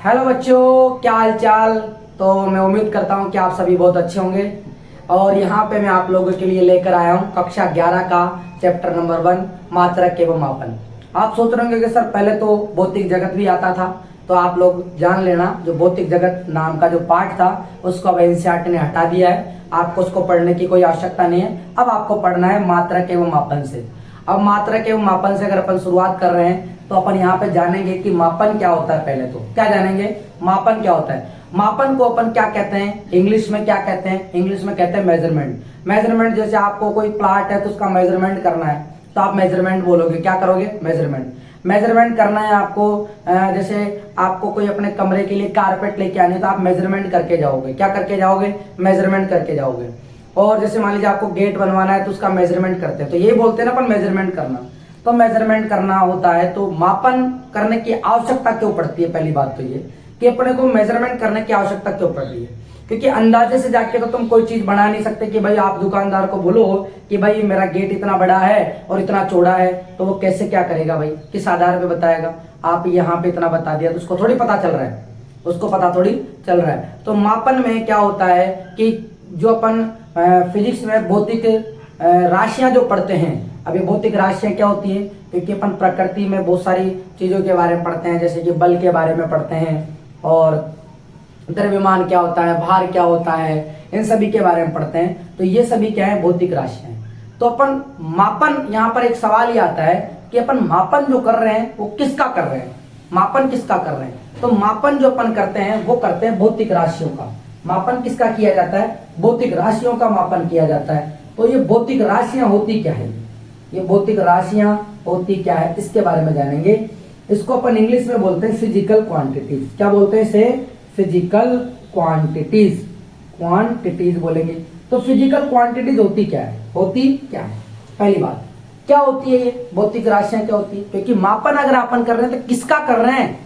Hello बच्चों, क्या हाल चाल। तो मैं उम्मीद करता हूँ कि आप सभी बहुत अच्छे होंगे। और यहाँ पे मैं आप लोगों के लिए लेकर आया हूँ कक्षा 11 का चैप्टर नंबर 1 मात्रक एवं मापन। आप सोच रहे होंगे कि सर पहले तो भौतिक जगत भी आता था, तो आप लोग जान लेना जो भौतिक जगत नाम का जो पाठ था उसको अब एनसीईआरटी ने हटा दिया है। आपको उसको पढ़ने की कोई आवश्यकता नहीं है। अब आपको पढ़ना है मात्रक एवं मापन से। अब मात्रक एवं मापन से अगर अपन शुरुआत कर रहे हैं तो अपन यहाँ पे जानेंगे कि मापन क्या होता है। पहले तो क्या जानेंगे, मापन क्या होता है। मापन को अपन क्या कहते हैं, इंग्लिश में क्या कहते हैं, इंग्लिश में कहते हैं मेजरमेंट। मेजरमेंट जैसे आपको कोई प्लाट है तो उसका मेजरमेंट करना है तो आप मेजरमेंट बोलोगे, क्या करोगे, मेजरमेंट। मेजरमेंट करना है आपको, जैसे आपको कोई अपने कमरे के लिए कारपेट लेके आने तो आप मेजरमेंट करके जाओगे। क्या करके जाओगे, मेजरमेंट करके जाओगे। और जैसे मान लीजिए आपको गेट बनवाना है तो उसका मेजरमेंट करते हैं, तो यही बोलते हैं ना अपन मेजरमेंट करना। तो मेजरमेंट करना होता है तो मापन करने की आवश्यकता क्यों पड़ती है। पहली बात तो ये कि अपने को मेजरमेंट करने की आवश्यकता क्यों पड़ रही है, क्योंकि अंदाजे से जाके तो तुम कोई चीज बना नहीं सकते कि भाई आप दुकानदार को बोलो कि भाई मेरा गेट इतना बड़ा है और इतना चौड़ा है, तो वो कैसे क्या करेगा भाई, किस आधार पे बताएगा। आप यहाँ पे इतना बता दिया तो उसको थोड़ी पता चल रहा है, उसको पता थोड़ी चल रहा है। तो मापन में क्या होता है कि जो अपन फिजिक्स में भौतिक राशियां जो पढ़ते हैं, अब ये भौतिक राशियां क्या होती है, क्योंकि अपन प्रकृति में बहुत सारी चीजों के बारे में पढ़ते हैं, जैसे कि बल के बारे में पढ़ते हैं और द्रव्यमान क्या होता है, भार क्या होता है, इन सभी के बारे में पढ़ते हैं। तो ये सभी क्या है, भौतिक राशियां। तो अपन मापन, यहाँ पर एक सवाल ये आता है कि अपन मापन जो कर रहे हैं वो किसका कर रहे हैं, मापन किसका कर रहे हैं। तो मापन जो अपन करते हैं वो करते हैं भौतिक राशियों का। मापन किसका किया जाता है, भौतिक राशियों का मापन किया जाता है। तो ये भौतिक राशियां होती क्या है, ये भौतिक राशियां होती क्या है, इसके बारे में जानेंगे। इसको अपन इंग्लिश में बोलते हैं फिजिकल क्वांटिटीज। क्या बोलते हैं इसे, फिजिकल क्वांटिटीज, क्वांटिटीज बोलेंगे। तो फिजिकल क्वांटिटीज होती क्या है, होती क्या है। पहली बात क्या होती है, ये भौतिक राशियां क्या होती है, क्योंकि मापन अगर अपन कर रहे हैं तो किसका कर रहे हैं,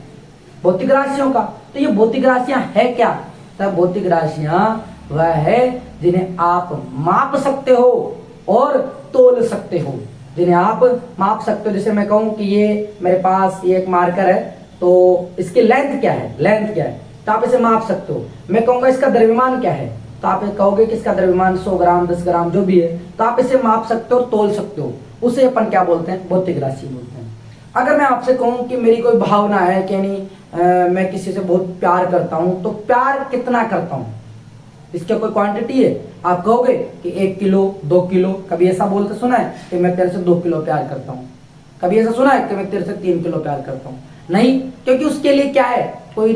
भौतिक राशियों का। तो ये भौतिक राशियां है क्या, तब भौतिक राशियां वह है जिन्हें आप माप सकते हो और तोल सकते हो, जिन्हें आप माप सकते हो। जैसे मैं कहूं कि ये मेरे पास ये एक मार्कर है तो इसकी लेंथ क्या है, लेंथ क्या है, तो आप इसे माप सकते हो। मैं कहूंगा इसका द्रव्यमान क्या है, तो आप कहोगे कि इसका द्रव्यमान 100 ग्राम 10 ग्राम जो भी है, तो आप इसे माप सकते हो और तोल सकते हो। उसे अपन क्या बोलते हैं, भौतिक राशि बोलते हैं। अगर मैं आपसे कहूं कि मेरी कोई भावना है कि नहीं, मैं किसी से बहुत प्यार करता हूं, तो प्यार कितना करता हूं, इसकी कोई क्वांटिटी है। आप कहोगे कि 1 किलो 2 किलो, कभी ऐसा बोलते सुना है कि मैं तेरे से 2 किलो प्यार करता हूं, कभी ऐसा सुना है कि मैं तेरे से 3 किलो प्यार करता हूं, नहीं, क्योंकि उसके लिए क्या है, कोई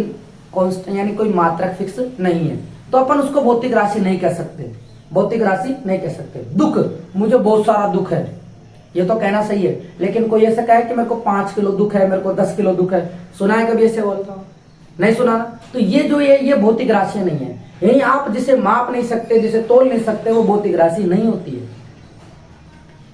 कांस्टेंट यानी कोई मात्रक फिक्स नहीं है। तो अपन उसको भौतिक राशि नहीं कह सकते, भौतिक राशि नहीं कह सकते। दुख, मुझे बहुत सारा दुख है, ये तो कहना सही है, लेकिन कोई ऐसा कहे कि मेरे को 5 किलो दुख है, मेरे को 10 किलो दुख है, सुना है कभी ऐसे बोलता हूं, नहीं सुना ना। तो ये जो ये भौतिक राशि नहीं है। यही आप जिसे माप नहीं सकते, जिसे तोल नहीं सकते, वो भौतिक राशि नहीं होती है।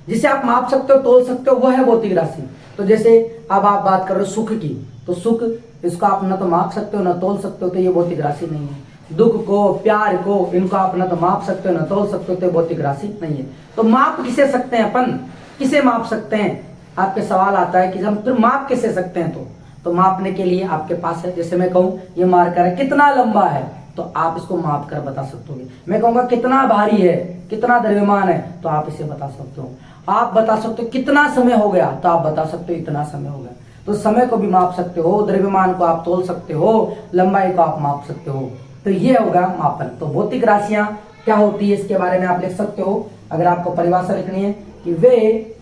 जिसे आप माप सकते हो तोल सकते हो वो है भौतिक राशि। तो जैसे अब आप बात कर रहे हो सुख की, तो सुख इसको आप न तो माप सकते हो न तोल सकते हो, तो ये भौतिक राशि नहीं है। दुख को, प्यार को, इनको आप न तो माप सकते हो न तोल सकते हो, तो भौतिक राशि नहीं है। तो माप किसे सकते हैं अपन, किसे माप सकते हैं, आपके सवाल आता है कि हम फिर माप किसे सकते हैं। तो मापने के लिए आपके पास है, जैसे मैं कहूं ये मार्कर है, कितना लंबा है, तो आप इसको माप कर बता सकते हो। मैं कहूंगा कितना भारी है, कितना द्रव्यमान है, तो आप इसे बता सकते हो। आप बता सकते हो कितना समय हो गया, तो आप बता सकते हो इतना समय हो गया। तो समय को भी माप सकते हो, द्रव्यमान को आप तोल सकते हो, लंबाई को आप माप सकते हो। तो ये होगा मापन। तो भौतिक राशियां क्या होती है इसके बारे में आप लिख सकते हो। अगर आपको परिभाषा लिखनी है कि वे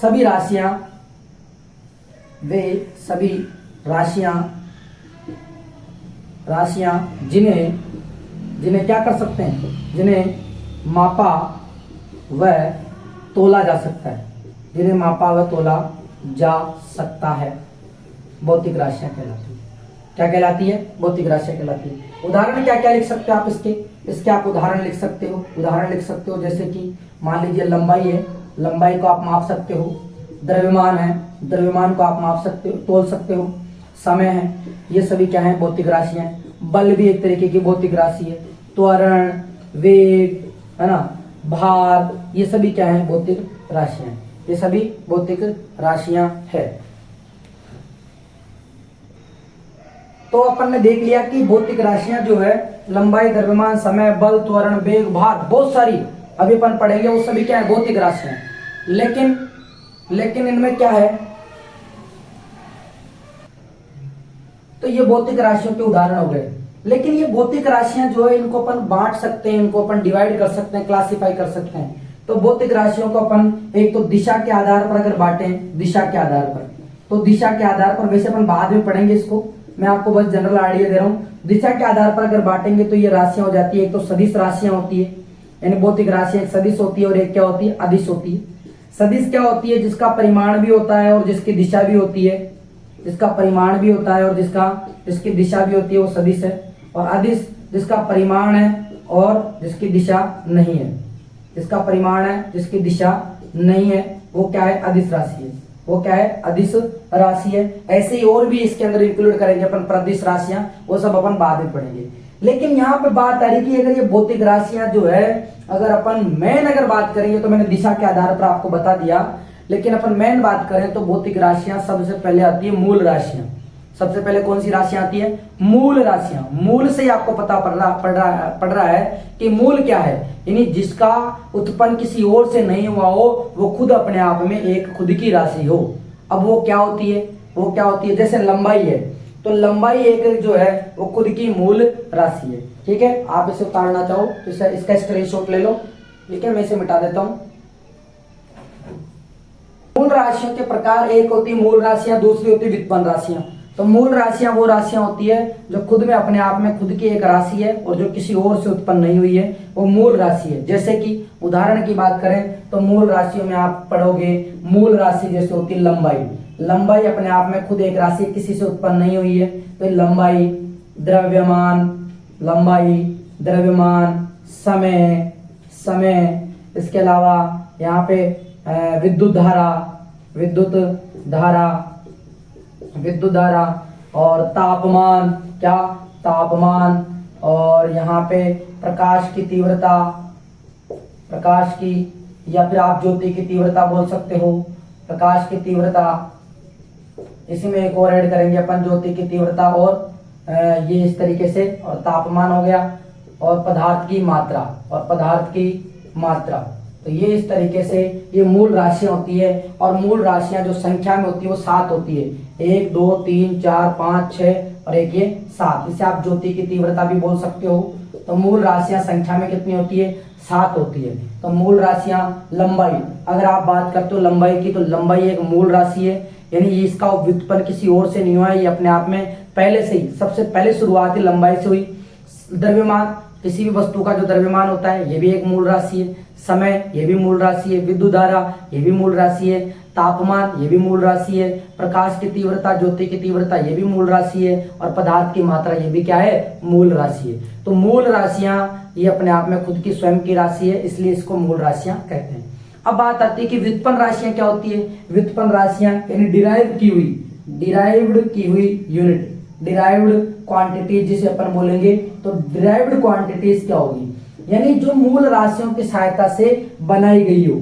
सभी राशियां जिन्हें क्या कर सकते हैं, जिन्हें मापा व तोला जा सकता है, जिन्हें मापा व तोला जा सकता है, भौतिक राशियां कहलाती है। क्या कहलाती है, भौतिक राशियां कहलाती है। उदाहरण क्या क्या लिख सकते हो आप इसके आप उदाहरण लिख सकते हो। जैसे कि मान लीजिए लंबाई है, लंबाई को आप माप सकते हो। द्रव्यमान है, द्रव्यमान को आप माप सकते हो, तोल सकते हो। समय है, ये सभी क्या है, भौतिक राशियां हैं। बल भी एक तरीके की भौतिक राशि है। त्वरण, वेग, है ना, भार, ये सभी क्या है, भौतिक राशियां, ये सभी भौतिक राशियां है। तो अपन ने देख लिया कि भौतिक राशियां जो है लंबाई, द्रव्यमान, समय, बल, त्वरण, वेग, भार, बहुत सारी अभी अपन पढ़ेंगे, वो सभी क्या है भौतिक राशियां। लेकिन इनमें क्या है, तो ये भौतिक राशियों के उदाहरण हो गए। लेकिन ये भौतिक राशियां जो है इनको अपन बांट सकते हैं, इनको अपन डिवाइड कर सकते हैं, क्लासिफाई कर सकते हैं। तो भौतिक राशियों को अपन एक तो दिशा के आधार पर अगर बांटें, दिशा के आधार पर, तो दिशा के आधार पर, वैसे अपन बाद में पढ़ेंगे इसको, मैं आपको बस जनरल आइडिया दे रहा हूँ। दिशा के आधार पर अगर बांटेंगे तो ये राशियां हो जाती है, एक तो सदिश राशियां होती है, यानी भौतिक राशियां एक सदिश होती है और एक क्या होती है अदिश होती है। सदिश क्या होती है, जिसका परिमाण भी होता है और जिसकी दिशा भी होती है, जिसका परिमाण भी होता है और जिसकी दिशा भी होती है, वो सदिश है। और अदिश जिसका परिमाण है और जिसकी दिशा नहीं है, जिसका परिमाण है जिसकी दिशा नहीं है, वो क्या है अदिश राशि है, वो क्या है अदिश राशि है। ऐसे ही और भी इसके अंदर इंक्लूड करेंगे अपन प्रदिश राशियां, वो सब अपन बाद में पढ़ेंगे। लेकिन यहाँ पे बात आ रही कि अगर ये भौतिक राशियां जो है, अगर अपन मेन अगर बात करेंगे, तो मैंने दिशा के आधार पर आपको बता दिया, लेकिन अपन मेन बात करें तो भौतिक राशियां सबसे पहले आती है मूल राशियां। सबसे पहले कौन सी राशियां आती है, मूल राशियां। मूल से ही आपको पता पड़ रहा है कि मूल क्या है, यानी जिसका उत्पन्न किसी और से नहीं हुआ हो, वो खुद अपने आप में एक खुद की राशि हो। अब वो क्या होती है, वो क्या होती है, जैसे लंबाई है, तो लंबाई एक जो है वो खुद की मूल राशि है। ठीक है, आप इसे उतारना चाहो तो इसका स्क्रीनशॉट ले लो। ठीक है, मैं इसे मिटा देता हूं। मूल राशियों के प्रकार, एक होती है मूल राशियां, दूसरी होती है व्युत्पन्न राशियां। तो मूल राशियां वो राशियां होती है जो खुद में अपने आप में खुद की एक राशि है और जो किसी और से उत्पन्न नहीं हुई है, वो मूल राशि है। जैसे कि उदाहरण की बात करें तो मूल राशियों में आप पढ़ोगे, मूल राशि जैसे होती है लंबाई। लंबाई अपने आप में खुद एक राशि किसी से उत्पन्न नहीं हुई है, तो लंबाई, द्रव्यमान, समय, इसके अलावा यहाँ पे विद्युत धारा और तापमान, क्या तापमान, और यहाँ पे प्रकाश की तीव्रता, प्रकाश की, या फिर आप ज्योति की तीव्रता बोल सकते हो, प्रकाश की तीव्रता। इसी में एक और ऐड करेंगे अपन, ज्योति की तीव्रता, और ये इस तरीके से, और तापमान हो गया, और पदार्थ की मात्रा। तो ये इस तरीके से ये मूल राशियां होती है। और मूल राशियां जो संख्या में होती है वो 7 होती है, 1 2 3 4 5 6 और एक ये 7। इसे आप ज्योति की तीव्रता भी बोल सकते हो। तो मूल राशियां संख्या में कितनी होती है, 7 होती है। तो मूल राशियां, लंबाई, अगर आप बात करते हो लंबाई की, तो लंबाई एक मूल राशि है, यानी इसका व्युत्पन्न किसी और से नहीं हुआ है, ये अपने आप में पहले से ही, सबसे पहले शुरुआत ही लंबाई से हुई। द्रव्यमान, किसी भी वस्तु का जो द्रव्यमान होता है, ये भी एक मूल राशि है। समय, ये भी मूल राशि है। विद्युत धारा, ये भी मूल राशि है। तापमान, ये भी मूल राशि है। प्रकाश की तीव्रता, ज्योति की तीव्रता, ये भी मूल राशि है। और पदार्थ की मात्रा, ये भी क्या है, मूल राशि है। तो मूल राशियां ये अपने आप में खुद की स्वयं की राशि है, इसलिए इसको मूल राशियां कहते हैं। अब बात आती है कि व्युत्पन्न राशियां क्या होती है। व्युत्पन्न राशियां यानी डिराइव्ड की हुई यूनिट, डिराइव्ड क्वांटिटी जिसे अपन बोलेंगे। तो डिराइव्ड क्वांटिटीज क्या होगी, यानी जो मूल राशियों की सहायता से बनाई गई हो,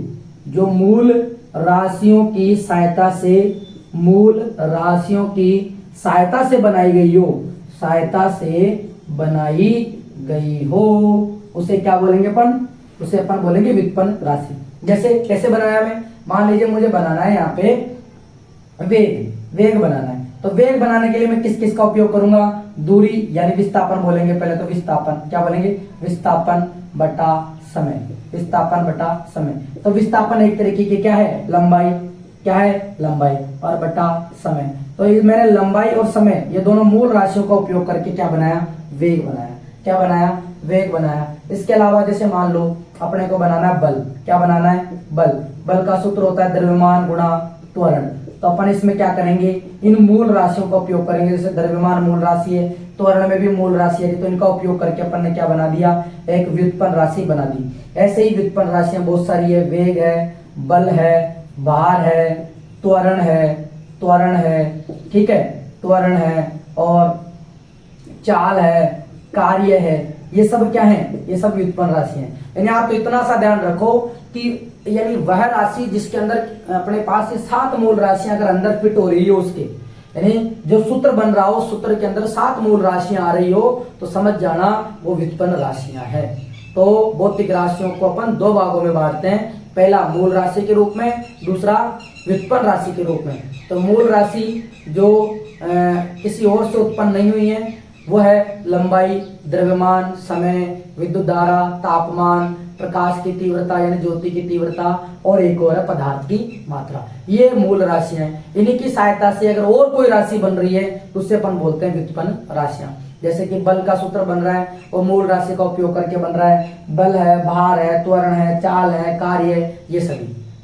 जो मूल राशियों की सहायता से बनाई गई हो, उसे क्या बोलेंगे अपन, उसे अपन बोलेंगे व्युत्पन्न राशि। जैसे कैसे बनाया, मैं मान लीजिए मुझे बनाना है यहाँ पे वेग बनाना है, तो वेग बनाने के लिए मैं किस किस का उपयोग करूंगा, दूरी यानी विस्थापन बोलेंगे पहले। तो विस्थापन क्या बोलेंगे, विस्थापन बटा समय, तो विस्थापन एक तरीके की क्या है, लंबाई, और बटा समय। तो मैंने लंबाई और समय ये दोनों मूल राशियों का उपयोग करके क्या बनाया, वेग बनाया। इसके अलावा जैसे मान लो अपने को बनाना है बल, क्या बनाना है, बल का सूत्र होता है द्रव्यमान गुणा त्वरण। तो अपन इसमें क्या करेंगे, इन मूल राशियों का उपयोग करेंगे। जैसे द्रव्यमान मूल राशि है, त्वरण में भी मूल राशि है, तो इनका उपयोग करके अपन ने क्या बना दिया, एक व्युत्पन्न राशि बना दी। ऐसे ही व्युत्पन्न राशियां बहुत सारी है, वेग है, बल है, भार है, त्वरण है, ठीक है, त्वरण है, और चाल है, कार्य है, ये सब क्या है, ये सब व्युत्पन्न राशि है। यानी आप तो इतना सा ध्यान रखो कि यानी वह राशि जिसके अंदर अपने पास ये 7 मूल राशियां अगर अंदर फिट हो रही है उसके, यानी जो सूत्र बन रहा हो, सूत्र के अंदर 7 मूल राशियां आ रही हो तो समझ जाना वो व्युत्पन्न राशियां हैं। तो भौतिक राशियों को अपन 2 भागों में बांटते हैं, पहला मूल राशि के रूप में, दूसरा व्युत्पन्न राशि के रूप में। तो मूल राशि जो किसी और से उत्पन्न नहीं हुई है वो है लंबाई, द्रव्यमान, समय, विद्युत धारा, तापमान, प्रकाश की तीव्रता यानी ज्योति की तीव्रता, और एक और है पदार्थ की मात्रा। ये मूल राशियां हैं। इन्हीं की सहायता से अगर और कोई राशि बन रही है तो उससे अपन बोलते हैं व्युत्पन्न राशियां। जैसे कि बल का सूत्र बन रहा है वो मूल राशि का उपयोग करके बन रहा है। बल है, भार है, त्वरण है, चाल है, कार्य है,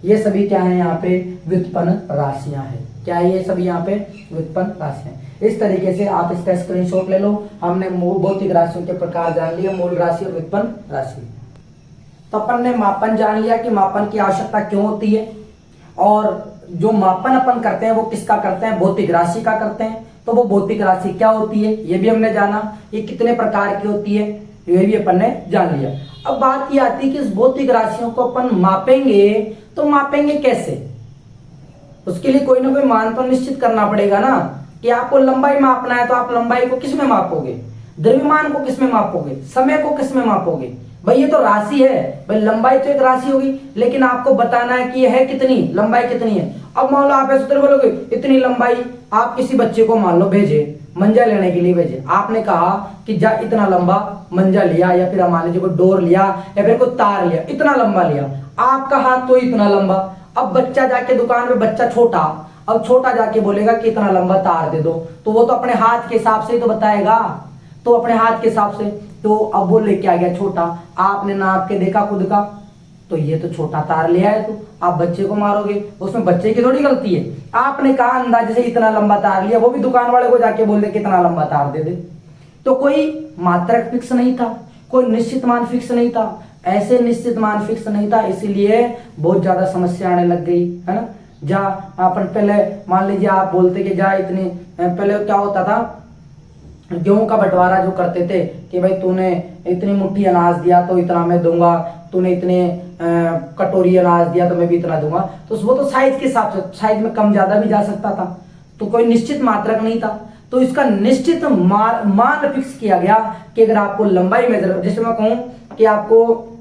ये सभी क्या है यहाँ पे व्युत्पन्न राशियां हैं। क्या है ये सभी यहाँ पे व्युत्पन्न राशियां। इस तरीके से आप इसका स्क्रीनशॉट ले लो। हमने भौतिक राशियों के प्रकार जान लिए, मूल राशि और व्युत्पन्न राशि। तो अपन ने मापन जान लिया कि मापन की आवश्यकता क्यों होती है, और जो मापन अपन करते हैं वो किसका करते हैं, भौतिक राशि का करते हैं। तो वो भौतिक राशि क्या होती है ये भी हमने जाना, ये कितने प्रकार की होती है ये भी अपन ने जान लिया। अब बात ये आती है कि इस भौतिक राशियों को अपन मापेंगे तो मापेंगे कैसे। उसके लिए कोई ना कोई मान तो निश्चित करना पड़ेगा ना, कि आपको लंबाई मापना है तो आप लंबाई को किस में मापोगे, द्रव्यमान को किस में मापोगे, समय को किस में मापोगे। भाई ये तो राशि है, भाई लंबाई तो एक राशि होगी, लेकिन आपको बताना है कि यह है कितनी, लंबाई कितनी है। अब मान लो आप ऐसे बोलोगे इतनी लंबाई, आप किसी बच्चे को मान लो भेजे मंजा लेने के लिए भेजे, आपने कहा कि जा इतना लंबा मंजा लिया, या फिर मान लीजिए कोई डोर लिया या फिर कोई तार लिया, इतना लंबा लिया, आपका हाथ तो इतना लंबा। अब बच्चा जाके दुकान में, बच्चा छोटा, अब छोटा जाके बोलेगा कि इतना लंबा तार दे दो, तो वो तो अपने हाथ के हिसाब से ही तो बताएगा, तो अपने हाथ के हिसाब से। तो अब वो लेके आ गया छोटा, आपने नाप के देखा खुद का, तो ये तो छोटा तार ले आए, तो आप बच्चे को मारोगे, उसमें बच्चे की थोड़ी गलती है। आपने कहा अंदाजे से इतना लंबा तार लिया, वो भी दुकान वाले को जाके बोल दे कि इतना लंबा तार दे दे। तो कोई मात्रक फिक्स नहीं था, कोई निश्चित मान फिक्स नहीं था, ऐसे निश्चित मान फिक्स नहीं था, इसीलिए बहुत ज्यादा समस्या आने लग गई, है ना। जा अपन पहले मान लीजिए आप बोलते कि जा इतनी, पहले क्या होता था, गेहूं का बंटवारा जो करते थे कि भाई तूने इतनी मुट्ठी अनाज दिया तो इतना मैं दूंगा, तूने इतने कटोरी अनाज दिया तो मैं भी इतना दूंगा। तो वो तो साइज के हिसाब से, साइज में कम ज्यादा भी जा सकता था, तो कोई निश्चित मात्रक नहीं था। तो इसका निश्चित मान फिक्स किया गया कि अगर आपको लंबाई में, जैसे मैं कहूं कि आपको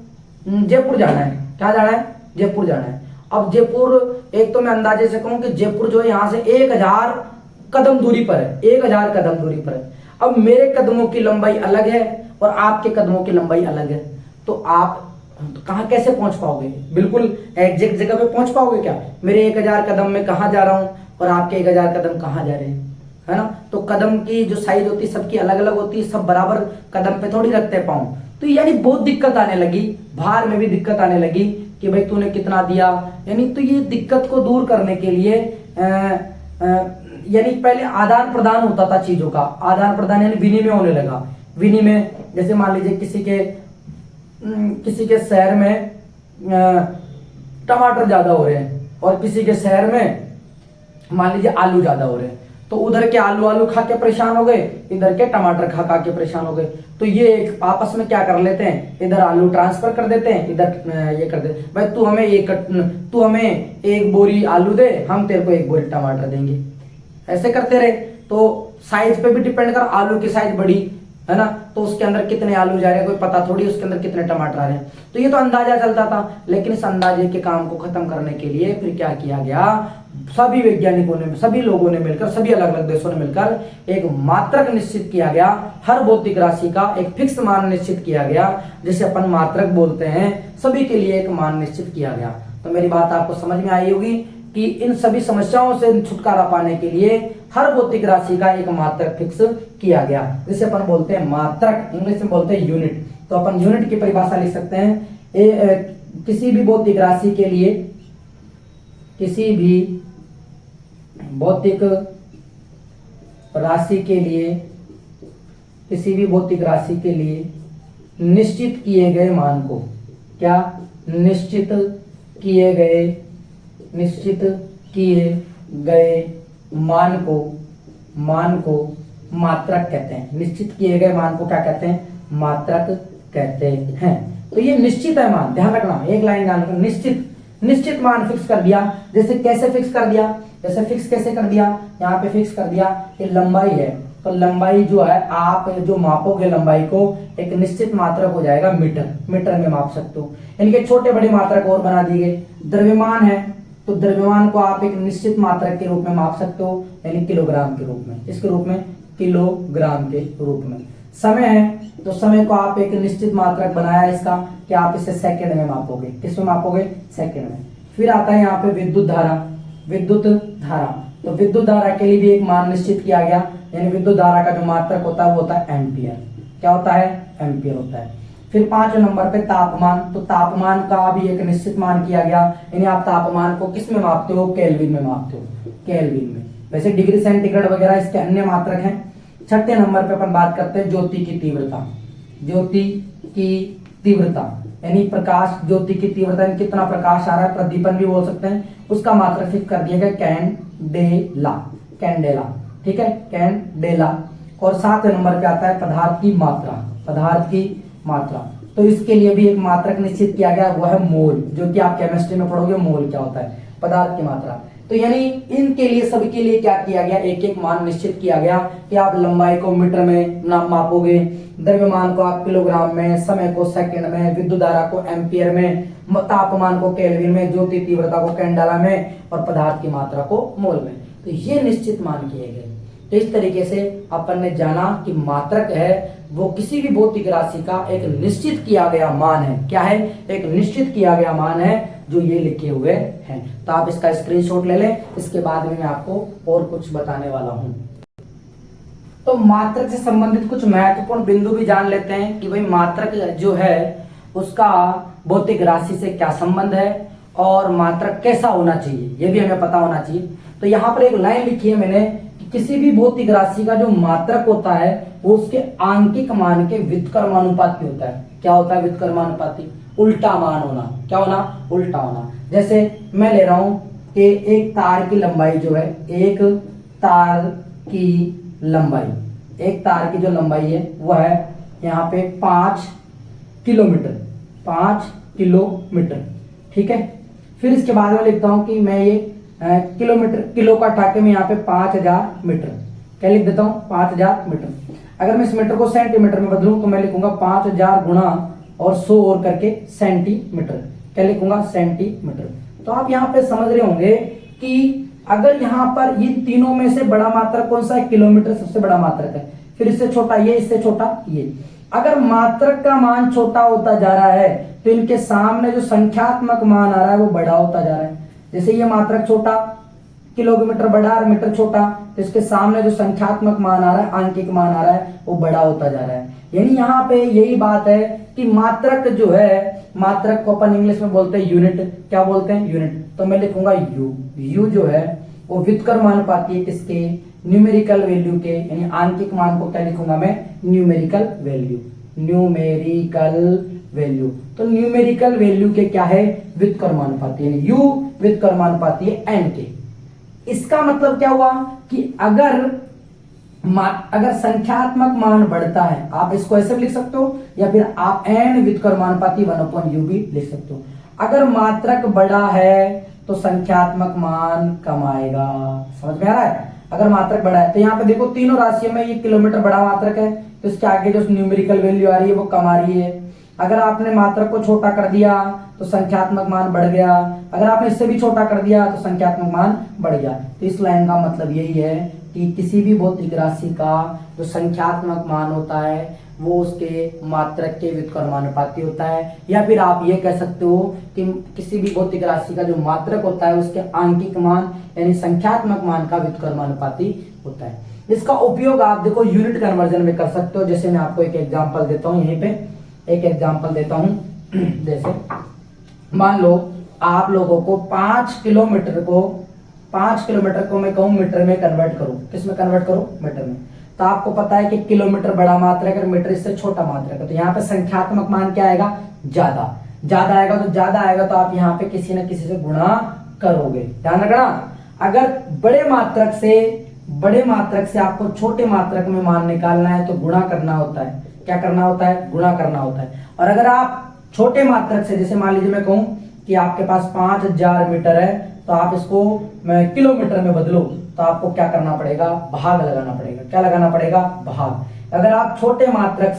जयपुर जाना है, क्या जाना है, जयपुर जाना है। अब जयपुर, एक तो मैं अंदाजे से कहूं कि जयपुर जो है यहाँ से 1000 कदम दूरी पर है, 1000 कदम दूरी पर है। अब मेरे कदमों की लंबाई अलग है और आपके कदमों की लंबाई अलग है, तो आप कहाँ कैसे पहुंच पाओगे, बिल्कुल एग्जैक्ट जगह पे पहुंच पाओगे क्या। मेरे 1000 कदम में कहाँ जा रहा हूं और आपके 1000 कदम कहाँ जा रहे हैं, है ना। तो कदम की जो साइज होती है सबकी अलग अलग होती है, सब बराबर कदम पे थोड़ी रखते पाऊं। तो यानी बहुत दिक्कत आने लगी, भार में भी दिक्कत आने लगी कि भाई तूने कितना दिया। यानी तो ये दिक्कत को दूर करने के लिए यानी पहले आदान प्रदान होता था चीजों का, आदान प्रदान यानी विनिमय होने लगा। विनिमय जैसे मान लीजिए किसी के शहर में टमाटर ज्यादा हो रहे हैं और किसी के शहर में मान लीजिए आलू ज्यादा हो रहे हैं, तो उधर के आलू खा के परेशान हो गए, इधर के टमाटर खा के परेशान हो गए। तो ये आपस में क्या कर लेते हैं, इधर आलू ट्रांसफर कर देते हैं, इधर ये कर देते हैं, भाई तू हमें 1 बोरी आलू दे, हम तेरे को 1 बोरी टमाटर देंगे। ऐसे करते रहे। तो साइज पे भी डिपेंड कर, आलू की साइज बड़ी है ना, तो उसके अंदर कितने आलू जा रहे हैं कोई पता थोड़ी, उसके अंदर कितने टमाटर आ रहे हैं। तो ये तो अंदाजा चलता था, लेकिन इस अंदाजे के काम को खत्म करने के लिए फिर क्या किया गया, सभी वैज्ञानिकों ने, सभी लोगों ने मिलकर, सभी अलग अलग देशों ने मिलकर एक मात्रक निश्चित किया गया। हर भौतिक राशि का एक फिक्स मान निश्चित किया गया, जिसे अपन मात्रक बोलते हैं। सभी के लिए एक मान निश्चित किया गया। तो मेरी बात आपको समझ में आई होगी कि इन सभी समस्याओं से छुटकारा पाने के लिए हर भौतिक राशि का एक मात्रक फिक्स किया गया, जिसे अपन बोलते हैं मात्रक, इंग्लिश में बोलते हैं यूनिट। तो अपन यूनिट की परिभाषा लिख सकते हैं, किसी भी भौतिक राशि के लिए, किसी भी भौतिक राशि के लिए, किसी भी भौतिक राशि के लिए निश्चित किए गए मान को, क्या निश्चित किए गए मान को मात्रक कहते हैं। निश्चित किए गए मान को क्या कहते हैं, मात्रक कहते हैं। तो ये निश्चित है मान, ध्यान रखना, एक लाइन ध्यान रखना, निश्चित मान फिक्स कर दिया। जैसे कैसे फिक्स कर दिया, जैसे फिक्स कैसे कर दिया, यहाँ पे फिक्स कर दिया कि लंबाई है, तो लंबाई जो है आप जो मापोगे लंबाई को एक निश्चित मात्रक हो जाएगा मीटर, मीटर में माप सकते हो। इनके छोटे बड़े मात्रक और बना दिए गए। द्रव्यमान है तो द्रव्यमान को आप एक निश्चित मात्रक के रूप में माप सकते हो, यानी किलोग्राम के रूप में, इसके रूप में किलोग्राम के रूप में। समय है तो समय को आप एक निश्चित मात्रक बनाया इसका कि आप इसे सेकंड में मापोगे, किसमें मापोगे, सेकंड में। फिर आता है यहाँ पे विद्युत धारा, विद्युत धारा, तो विद्युत धारा के लिए भी एक मान निश्चित किया गया, यानी विद्युत धारा का जो मात्रक होता है वो होता है एम्पियर। क्या होता है, एम्पियर होता है। फिर 5वें नंबर पे तापमान, तो तापमान का भी एक निश्चित मान किया गया, यानी आप तापमान को किस में मापते हो, केल्विन में मापते हो, केल्विन में। वैसे डिग्री सेंटीग्रेड वगैरह इसके अन्य मात्रक हैं। 6ठे नंबर पे अपन बात करते हैं ज्योति की तीव्रता, ज्योति की तीव्रता यानी प्रकाश, ज्योति की तीव्रता यानी कितना प्रकाश आ रहा है, प्रदीपन भी बोल सकते हैं, उसका मात्रक फिक्स कर दिया गया कैंडेला, कैंडेला, ठीक है, कैंडेला। और 7वें नंबर पे आता है पदार्थ की मात्रा, पदार्थ की मात्रा, तो इसके लिए भी एक मात्रक निश्चित किया गया, वो है मोल, जो कि आप केमिस्ट्री में पढ़ोगे, मोल क्या होता है, पदार्थ की मात्रा। तो यानी इनके लिए सभी के लिए क्या किया गया, एक एक मान निश्चित किया गया कि आप लंबाई को मीटर में नाम मापोगे, द्रव्यमान को आप किलोग्राम में, समय को सेकंड में, विद्युत धारा को एम्पियर में, तापमान को केल्विन में, ज्योति तीव्रता को कैंडेला में और पदार्थ की मात्रा को मोल में। तो ये निश्चित मान किए गए। तो इस तरीके से अपन ने जाना कि मात्रक है वो किसी भी भौतिक राशि का एक निश्चित किया गया मान है। क्या है, एक निश्चित किया गया मान है जो ये लिखे हुए हैं। तो आप इसका स्क्रीनशॉट ले लें, इसके बाद में मैं आपको और कुछ बताने वाला हूं। तो मात्रक से संबंधित कुछ महत्वपूर्ण बिंदु भी जान लेते हैं कि भाई मात्रक जो है उसका भौतिक राशि से क्या संबंध है और मात्रक कैसा होना चाहिए, ये भी हमें पता होना चाहिए। तो यहाँ पर एक लाइन लिखी है मैंने कि किसी भी भौतिक राशि का जो मात्रक होता है वो उसके आंकिक मान के व्युत्क्रमानुपाती होता है। क्या होता है व्युत्क्रमानुपाती, उल्टा मान होना। क्या होना, उल्टा होना। जैसे मैं ले रहा हूं कि एक तार की लंबाई जो है, एक तार की लंबाई, एक तार की जो लंबाई है वह है यहाँ पे 5 किलोमीटर, 5 किलोमीटर, ठीक है। फिर इसके बाद में लिखता हूं कि मैं ये किलोमीटर, किलो का उठा के मैं यहाँ पे 5000 मीटर, क्या लिख देता हूँ, 5000 मीटर। अगर मैं इस मीटर को सेंटीमीटर में बदलूं तो मैं लिखूंगा 5000 गुणा और 100 और करके सेंटीमीटर, क्या लिखूंगा, सेंटीमीटर। तो आप यहाँ पे समझ रहे होंगे कि अगर यहाँ पर इन तीनों में से बड़ा मात्रक कौन सा है, किलोमीटर सबसे बड़ा मात्रक है, फिर इससे छोटा ये, इससे छोटा ये। अगर मात्रक का मान छोटा होता जा रहा है तो इनके सामने जो संख्यात्मक मान आ रहा है वो बड़ा होता जा रहा है। जैसे ये मात्रक छोटा, किलोमीटर बड़ा और मीटर छोटा, तो इसके सामने जो संख्यात्मक मान आ रहा है, आंकिक मान आ रहा है, वो बड़ा होता जा रहा है। यानी यहाँ पे यही बात है कि मात्रक जो है, मात्रक को अपन इंग्लिश में बोलते हैं यूनिट। क्या बोलते हैं, यूनिट। तो मैं लिखूंगा यू, यू जो है वो व्युत्क्रमानुपाती है किसके, न्यूमेरिकल वैल्यू के, यानी आंकिक मान को क्या लिखूंगा मैं, न्यूमेरिकल वैल्यू, न्यूमेरिकल वैल्यू। तो न्यूमेरिकल वैल्यू के क्या है, व्युत्क्रमानुपाती, यानी यू व्युत्क्रमानुपाती है एन के। इसका मतलब क्या हुआ कि अगर संख्यात्मक मान बढ़ता है, आप इसको ऐसे भी लिख सकते हो या फिर आप एन व्युत्क्रमानुपाती 1/u भी लिख सकते हो। अगर मात्रक बड़ा है तो संख्यात्मक मान कम आएगा। समझ में आ रहा है, अगर मात्रक बड़ा है तो यहाँ पे देखो तीनों राशियों में ये किलोमीटर बड़ा मात्रक है तो इसके आगे जो न्यूमेरिकल वैल्यू आ रही है वो कम आ रही है। अगर आपने मात्रक को छोटा कर दिया तो संख्यात्मक मान बढ़ गया, अगर आपने इससे भी छोटा कर दिया तो संख्यात्मक मान बढ़ गया। तो इस लाइन का मतलब यही है कि किसी भी भौतिक राशि का जो संख्यात्मक मान होता है वो उसके मात्रक के व्युत्क्रमानुपाती होता है, या फिर आप ये कह सकते हो कि किसी भी भौतिक राशि का जो मात्रक होता है उसके आंकिक मान यानी संख्यात्मक मान का व्युत्क्रमानुपाती होता है। इसका उपयोग आप देखो यूनिट कन्वर्जन में कर सकते हो। जैसे मैं आपको एक एग्जांपल देता हूँ, यहीं पे एक एग्जांपल देता हूँ। जैसे मान लो आप लोगों को 5 किलोमीटर को मैं कहूँ मीटर में कन्वर्ट करूँ, किस में कन्वर्ट करूँ, मीटर में। तो आपको पता है कि किलोमीटर बड़ा मात्रक है, मीटर इससे छोटा मात्रक है, तो यहाँ पे संख्यात्मक मान क्या आएगा, ज्यादा आएगा तो आप यहाँ पे किसी न किसी से गुणा करोगे। ध्यान रखना, अगर बड़े मात्रक से आपको छोटे मात्रक में मान निकालना है तो गुणा करना होता है। क्या करना होता है, गुणा करना होता है। और अगर आप छोटे मात्रक से, जैसे मान लीजिए मैं कहूं कि आपके पास 5000 मीटर है तो आप इसको किलोमीटर में बदलो तो आपको क्या करना पड़ेगा, भाग लगाना पड़ेगा। क्या लगाना पड़ेगा, भाग। अगर आप छोटे मात्रक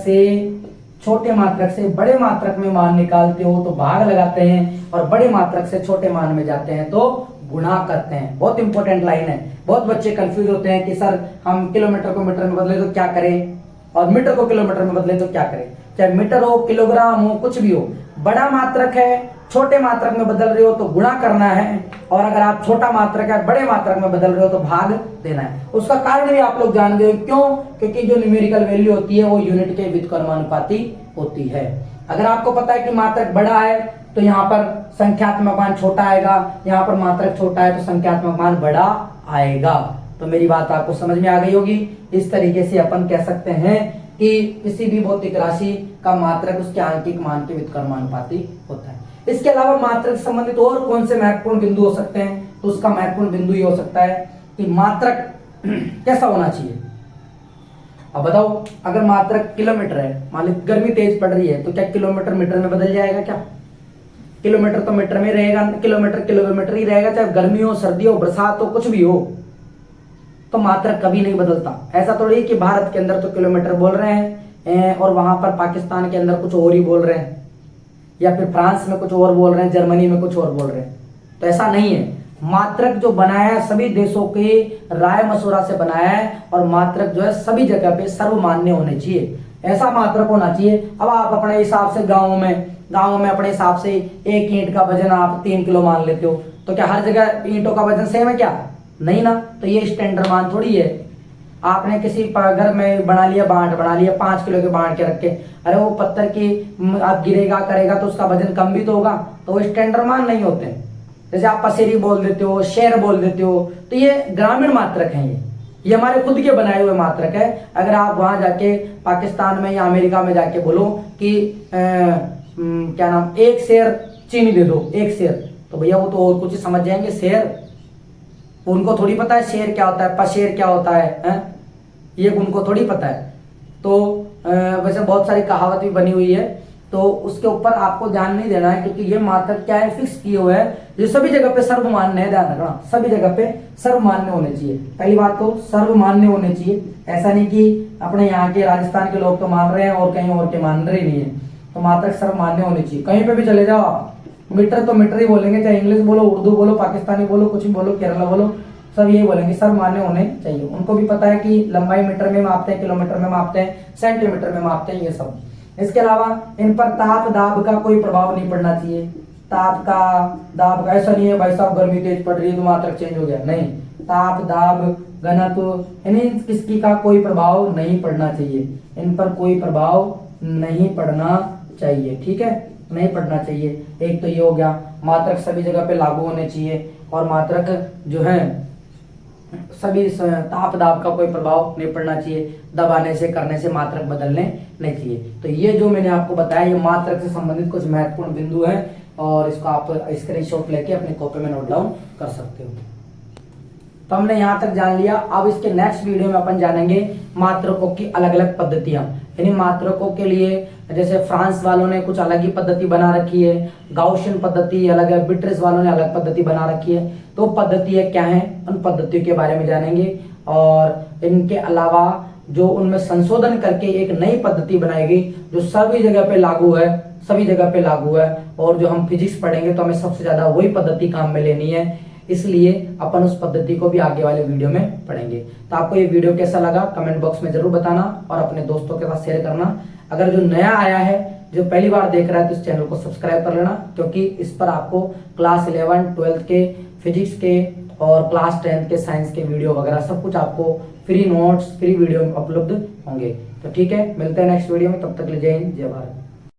से बड़े मात्रक में मान निकालते हो तो भाग लगाते हैं, और बड़े मात्रक से छोटे मान में जाते हैं तो गुणा करते हैं। बहुत इंपॉर्टेंट लाइन है। बहुत बच्चे कंफ्यूज होते हैं कि सर हम किलोमीटर को मीटर में बदले तो क्या करें, और मीटर को किलोमीटर में बदले तो क्या करें। चाहे मीटर हो, किलोग्राम हो, कुछ भी हो, बड़ा मात्रक है छोटे मात्रक में बदल रहे हो तो गुणा करना है, और अगर आप छोटा मात्रक है बड़े मात्रक में बदल रहे हो तो भाग देना है। उसका कारण भी आप लोग जानते हो, क्यों? क्योंकि जो न्यूमेरिकल वैल्यू होती है वो यूनिट के व्युत्क्रमानुपाती होती है। अगर आपको पता है कि मात्रक बड़ा है तो यहाँ पर संख्यात्मक मान छोटा आएगा, यहाँ पर मात्रक छोटा है तो संख्यात्मक मान बड़ा आएगा। तो मेरी बात आपको समझ में आ गई होगी। इस तरीके से अपन कह सकते हैं कि किसी भी भौतिक राशि का मात्रक उसके आंकिक मान के व्युत्क्रमानुपाती होता है। इसके अलावा मात्रक से संबंधित और कौन से महत्वपूर्ण बिंदु हो सकते हैं, तो उसका महत्वपूर्ण बिंदु ये हो सकता है कि मात्रक कैसा होना चाहिए। अब बताओ, अगर मात्रक किलोमीटर है, मान ली गर्मी तेज पड़ रही है, तो क्या किलोमीटर मीटर में बदल जाएगा? क्या किलोमीटर तो मीटर में रहेगा, किलोमीटर किलोमीटर ही रहेगा, चाहे गर्मी हो, सर्दी हो, बरसात हो, कुछ भी हो, तो मात्रक कभी नहीं बदलता। ऐसा थोड़ी कि भारत के अंदर तो किलोमीटर बोल रहे हैं और वहां पर पाकिस्तान के अंदर कुछ और ही बोल रहे हैं, या फिर फ्रांस में कुछ और बोल रहे हैं, जर्मनी में कुछ और बोल रहे हैं। तो ऐसा नहीं है। मात्रक जो बनाया है सभी देशों के राय मशवरा से बनाया है, और मात्रक जो है सभी जगह पे सर्वमान्य होने चाहिए। ऐसा मात्रक होना चाहिए। अब आप अपने हिसाब से गाँव में अपने हिसाब से एक ईंट का वजन आप 3 किलो मान लेते हो, तो क्या हर जगह ईंटों का वजन सेम है क्या? नहीं ना। तो ये स्टैंडर्ड मान थोड़ी है। आपने किसी घर में बना लिया, बांट बना लिया, 5 किलो के बांट के रखे, अरे वो पत्थर की आप गिरेगा करेगा तो उसका वजन कम भी तो होगा, तो वो स्टैंडर्ड मान नहीं होते। जैसे आप पसेरी बोल देते हो, शेर बोल देते हो, तो ये ग्रामीण मात्रक हैं। ये हमारे खुद के बनाए हुए मात्रक है। अगर आप वहां जाके पाकिस्तान में या अमेरिका में जाके बोलो कि क्या नाम, एक शेर चीनी दे दो, एक शेर, तो भैया वो तो और कुछ समझ जाएंगे। शेर, उनको थोड़ी पता है शेर क्या होता है, पशेर क्या होता है? ये उनको थोड़ी पता है। तो वैसे बहुत सारी कहावत भी बनी हुई है, तो उसके ऊपर आपको ध्यान नहीं देना है, क्योंकि ये मात्रक क्या है, फिक्स किए हुए है, जो सभी जगह पे सर्वमान्य है। ध्यान रखना, सभी जगह पे सर्वमान्य होने चाहिए। पहली बात तो सर्वमान्य होने चाहिए। ऐसा नहीं कि अपने यहाँ के राजस्थान के लोग तो मान रहे हैं और कहीं और के मान रहे नहीं है। तो मात्रक सर्वमान्य होने चाहिए। कहीं पे भी चले जाओ आप, मीटर तो मीटर ही बोलेंगे, चाहे इंग्लिश बोलो, उर्दू बोलो, पाकिस्तानी बोलो, कुछ भी बोलो, केरला बोलो, सब यही बोलेंगे, सर्वमान्य होने चाहिए। उनको भी पता है कि लंबाई मीटर में मापते हैं, किलोमीटर में मापते हैं, सेंटीमीटर में मापते हैं, ये सब। इसके अलावा इन पर ताप दाब का कोई प्रभाव नहीं पड़ना चाहिए। ताप का दाब का ऐसा नहीं है भाई साहब गर्मी तेज पड़ रही है तो मात्रक चेंज हो गया, नहीं। ताप दाब घनत्व इन्हीं किसकी का कोई प्रभाव नहीं पड़ना चाहिए। इन पर कोई प्रभाव नहीं पड़ना चाहिए, ठीक है, नहीं पड़ना चाहिए। एक तो ये हो गया, मात्रक सभी जगह पे लागू होने चाहिए, और मात्रक जो है सभी ताप दाब का कोई प्रभाव नहीं पड़ना चाहिए। दबाने से करने से मात्रक बदलने नहीं चाहिए। तो ये जो मैंने आपको बताया, ये मात्रक से संबंधित कुछ महत्वपूर्ण बिंदु हैं, और इसको आप स्क्रीनशॉट लेके अपने कॉपी में नोट डाउन कर सकते हो। तो हमने यहाँ तक जान लिया। अब इसके नेक्स्ट वीडियो में अपन जानेंगे मात्रकों की अलग अलग पद्धतियां। यानी मात्रकों के लिए जैसे फ्रांस वालों ने कुछ अलग ही पद्धति बना रखी है, गाउसियन पद्धति अलग है, ब्रिटिश वालों ने अलग पद्धति बना रखी है। तो पद्धतियां क्या हैं, उन पद्धतियों के बारे में जानेंगे, और इनके अलावा जो उनमें संशोधन करके एक नई पद्धति बनाई गई जो सभी जगह पे लागू है, सभी जगह पे लागू है। और जो हम फिजिक्स पढ़ेंगे तो हमें सबसे ज्यादा वही पद्धति काम में लेनी है, इसलिए अपन उस पद्धति को भी आगे वाले वीडियो में पढ़ेंगे। तो आपको ये वीडियो कैसा लगा कमेंट बॉक्स में जरूर बताना, और अपने दोस्तों के साथ शेयर करना। अगर जो नया आया है, जो पहली बार देख रहा है, तो इस चैनल को सब्सक्राइब कर लेना, क्योंकि इस पर आपको क्लास 11, 12 के फिजिक्स के और क्लास 10 के साइंस के वीडियो वगैरह सब कुछ आपको फ्री नोट्स, फ्री वीडियो उपलब्ध होंगे। तो ठीक है, मिलते हैं नेक्स्ट वीडियो में, तब तक के लिए जय हिंद, जय भारत।